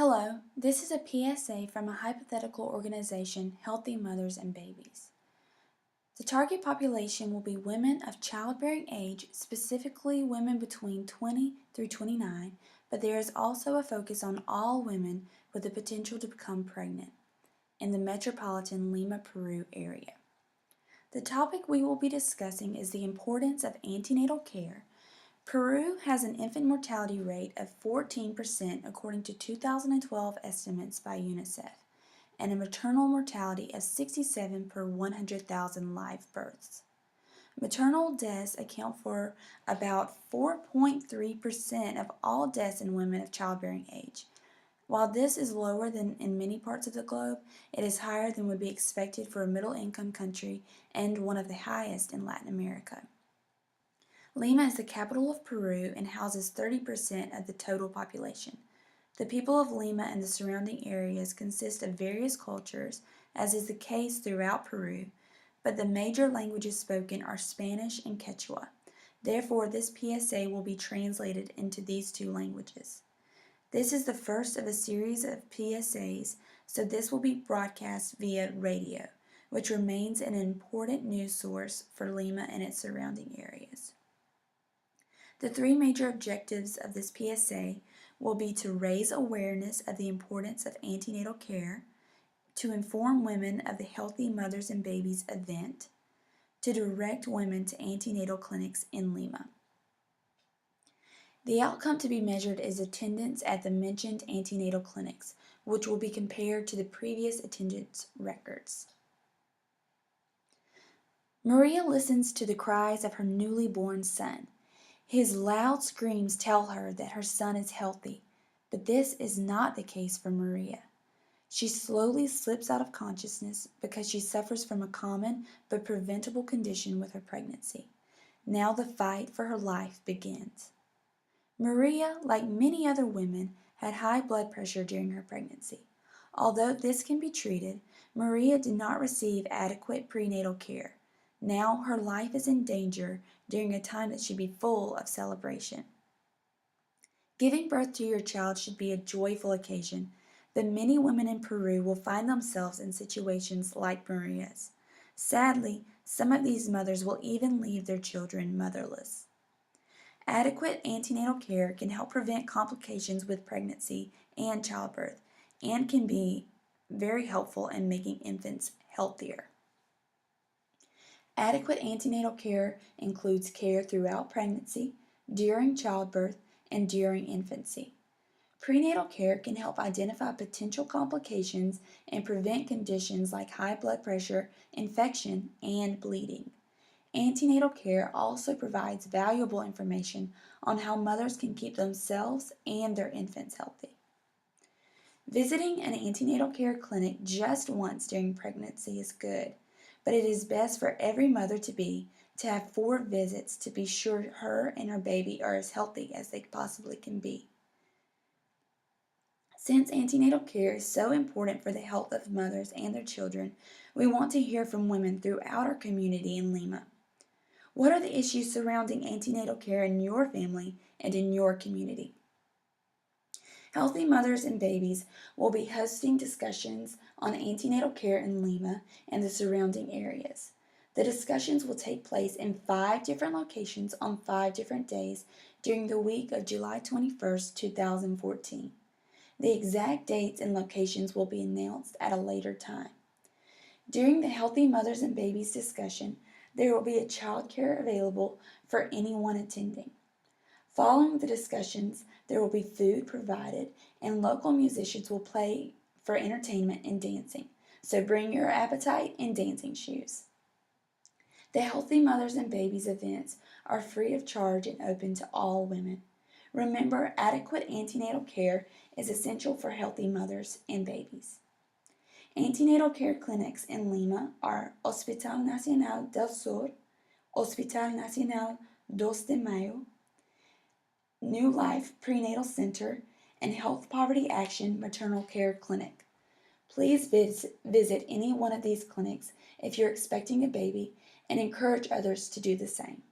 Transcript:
Hello, this is a PSA from a hypothetical organization, Healthy Mothers and Babies. The target population will be women of childbearing age, specifically women between 20 through 29, but there is also a focus on all women with the potential to become pregnant in the metropolitan Lima, Peru area. The topic we will be discussing is the importance of antenatal care. Peru has an infant mortality rate of 14% according to 2012 estimates by UNICEF, and a maternal mortality of 67 per 100,000 live births. Maternal deaths account for about 4.3% of all deaths in women of childbearing age. While this is lower than in many parts of the globe, it is higher than would be expected for a middle-income country and one of the highest in Latin America. Lima is the capital of Peru and houses 30% of the total population. The people of Lima and the surrounding areas consist of various cultures, as is the case throughout Peru, but the major languages spoken are Spanish and Quechua. Therefore, this PSA will be translated into these two languages. This is the first of a series of PSAs, so this will be broadcast via radio, which remains an important news source for Lima and its surrounding areas. The three major objectives of this PSA will be to raise awareness of the importance of antenatal care, to inform women of the Healthy Mothers and Babies event, to direct women to antenatal clinics in Lima. The outcome to be measured is attendance at the mentioned antenatal clinics, which will be compared to the previous attendance records. Maria listens to the cries of her newly born son. His loud screams tell her that her son is healthy, but this is not the case for Maria. She slowly slips out of consciousness because she suffers from a common but preventable condition with her pregnancy. Now the fight for her life begins. Maria, like many other women, had high blood pressure during her pregnancy. Although this can be treated, Maria did not receive adequate prenatal care. Now her life is in danger during a time that should be full of celebration. Giving birth to your child should be a joyful occasion, but many women in Peru will find themselves in situations like Maria's. Sadly, some of these mothers will even leave their children motherless. Adequate antenatal care can help prevent complications with pregnancy and childbirth, and can be very helpful in making infants healthier. Adequate antenatal care includes care throughout pregnancy, during childbirth, and during infancy. Prenatal care can help identify potential complications and prevent conditions like high blood pressure, infection, and bleeding. Antenatal care also provides valuable information on how mothers can keep themselves and their infants healthy. Visiting an antenatal care clinic just once during pregnancy is good, but it is best for every mother to have 4 visits to be sure her and her baby are as healthy as they possibly can be. Since antenatal care is so important for the health of mothers and their children, we want to hear from women throughout our community in Lima. What are the issues surrounding antenatal care in your family and in your community? Healthy Mothers and Babies will be hosting discussions on antenatal care in Lima and the surrounding areas. The discussions will take place in 5 different locations on 5 different days during the week of July 21st, 2014. The exact dates and locations will be announced at a later time. During the Healthy Mothers and Babies discussion, there will be a child care available for anyone attending. Following the discussions, there will be food provided, and local musicians will play for entertainment and dancing, so bring your appetite and dancing shoes. The Healthy Mothers and Babies events are free of charge and open to all women. Remember, adequate antenatal care is essential for healthy mothers and babies. Antenatal care clinics in Lima are Hospital Nacional del Sur, Hospital Nacional 2 de Mayo, New Life Prenatal Center, and Health Poverty Action Maternal Care Clinic. Please visit any one of these clinics if you're expecting a baby, and encourage others to do the same.